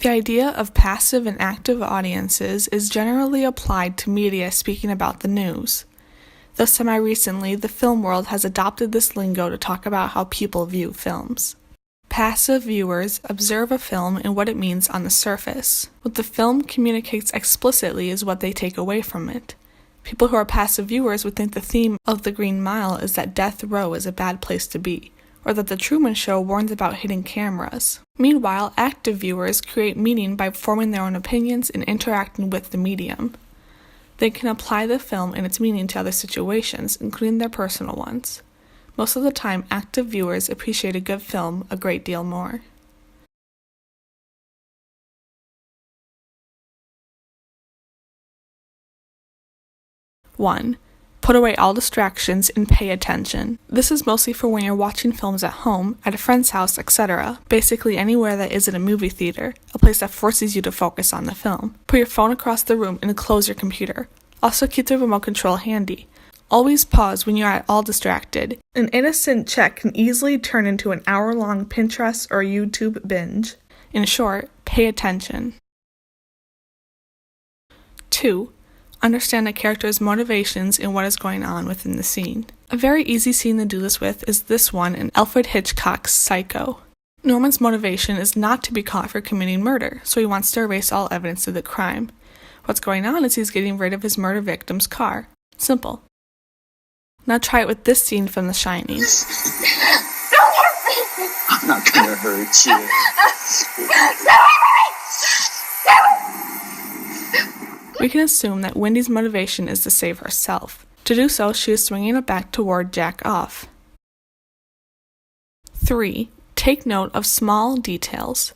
The idea of passive and active audiences is generally applied to media speaking about the news. Though semi-recently, the film world has adopted this lingo to talk about how people view films. Passive viewers observe a film and what it means on the surface. What the film communicates explicitly is what they take away from it. People who are passive viewers would think the theme of The Green Mile is that death row is a bad place to be, or that The Truman Show warns about hidden cameras. Meanwhile, active viewers create meaning by forming their own opinions and interacting with the medium. They can apply the film and its meaning to other situations, including their personal ones. Most of the time, active viewers appreciate a good film a great deal more. One, put away all distractions and pay attention. This is mostly for when you're watching films at home, at a friend's house, etc. Basically anywhere that isn't a movie theater, a place that forces you to focus on the film. Put your phone across the room and close your computer. Also keep the remote control handy. Always pause when you're at all distracted. An innocent check can easily turn into an hour-long Pinterest or YouTube binge. In short, pay attention. 2. Understand a character's motivations and what is going on within the scene. A very easy scene to do this with is this one in Alfred Hitchcock's Psycho. Norman's motivation is not to be caught for committing murder, so he wants to erase all evidence of the crime. What's going on is he's getting rid of his murder victim's car. Simple. Now try it with this scene from The Shining. Don't hurt me! I'm not gonna hurt you. We can assume that Wendy's motivation is to save herself. To do so, she is swinging it back toward Jack off. 3. Take note of small details.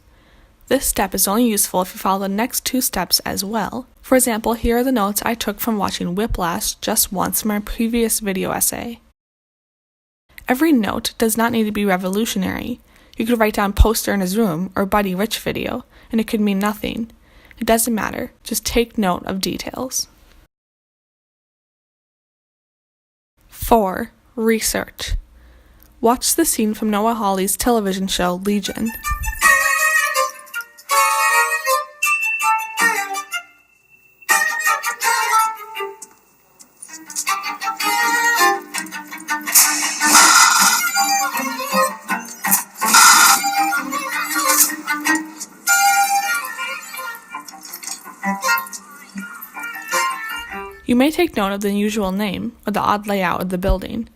This step is only useful if you follow the next 2 steps as well. For example, here are the notes I took from watching Whiplash just once from my previous video essay. Every note does not need to be revolutionary. You could write down poster in his room or Buddy Rich video, and it could mean nothing. It doesn't matter, just take note of details. 4. Research. Watch the scene from Noah Hawley's television show Legion. You may take note of the unusual name or the odd layout of the building,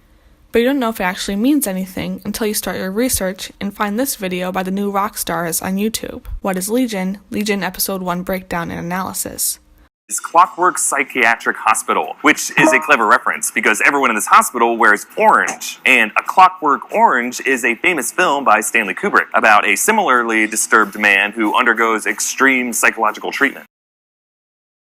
but you don't know if it actually means anything until you start your research and find this video by the New Rockstars on YouTube. What is Legion? Legion Episode 1 Breakdown and Analysis. Is Clockwork Psychiatric Hospital, which is a clever reference because everyone in this hospital wears orange. And A Clockwork Orange is a famous film by Stanley Kubrick about a similarly disturbed man who undergoes extreme psychological treatment.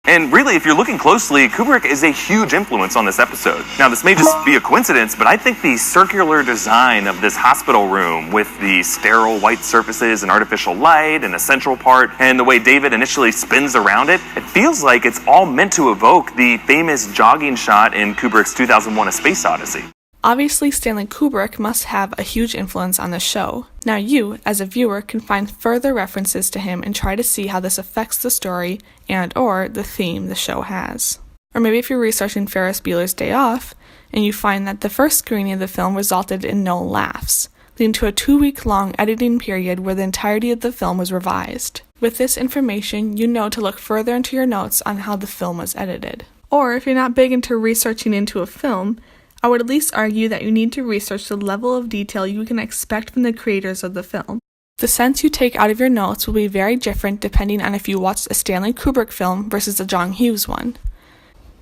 And really, if you're looking closely, Kubrick is a huge influence on this episode. Now, this may just be a coincidence, but I think the circular design of this hospital room with the sterile white surfaces and artificial light and a central part, and the way David initially spins around it, it feels like it's all meant to evoke the famous jogging shot in Kubrick's 2001: A Space Odyssey. Obviously, Stanley Kubrick must have a huge influence on the show. Now you, as a viewer, can find further references to him and try to see how this affects the story and/or the theme the show has. Or maybe if you're researching Ferris Bueller's Day Off, and you find that the first screening of the film resulted in no laughs, leading to a 2-week-long editing period where the entirety of the film was revised. With this information, you know to look further into your notes on how the film was edited. Or if you're not big into researching into a film, I would at least argue that you need to research the level of detail you can expect from the creators of the film. The sense you take out of your notes will be very different depending on if you watched a Stanley Kubrick film versus a John Hughes one.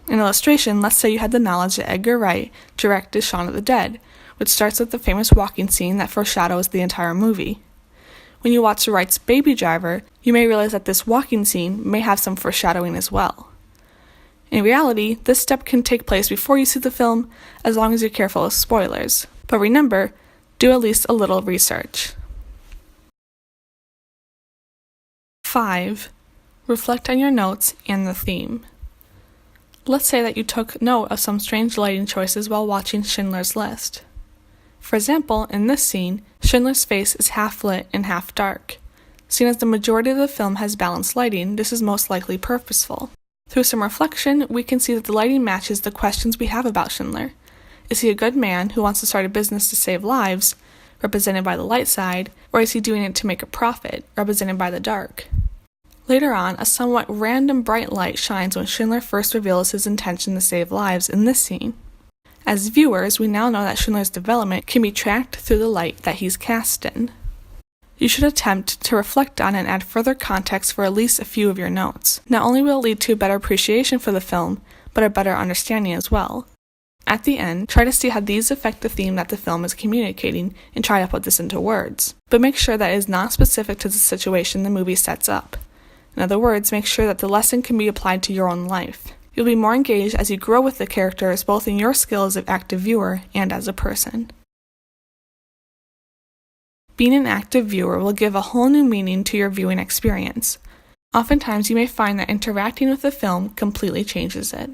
In illustration, let's say you had the knowledge that Edgar Wright directed Shaun of the Dead, which starts with the famous walking scene that foreshadows the entire movie. When you watch Wright's Baby Driver, you may realize that this walking scene may have some foreshadowing as well. In reality, this step can take place before you see the film, as long as you're careful of spoilers. But remember, do at least a little research. 5. Reflect on your notes and the theme. Let's say that you took note of some strange lighting choices while watching Schindler's List. For example, in this scene, Schindler's face is half lit and half dark. Seeing as the majority of the film has balanced lighting, this is most likely purposeful. Through some reflection, we can see that the lighting matches the questions we have about Schindler. Is he a good man who wants to start a business to save lives, represented by the light side, or is he doing it to make a profit, represented by the dark? Later on, a somewhat random bright light shines when Schindler first reveals his intention to save lives in this scene. As viewers, we now know that Schindler's development can be tracked through the light that he's cast in. You should attempt to reflect on and add further context for at least a few of your notes. Not only will it lead to a better appreciation for the film, but a better understanding as well. At the end, try to see how these affect the theme that the film is communicating and try to put this into words. But make sure that it is not specific to the situation the movie sets up. In other words, make sure that the lesson can be applied to your own life. You'll be more engaged as you grow with the characters, both in your skill as an active viewer and as a person. Being an active viewer will give a whole new meaning to your viewing experience. Oftentimes, you may find that interacting with the film completely changes it.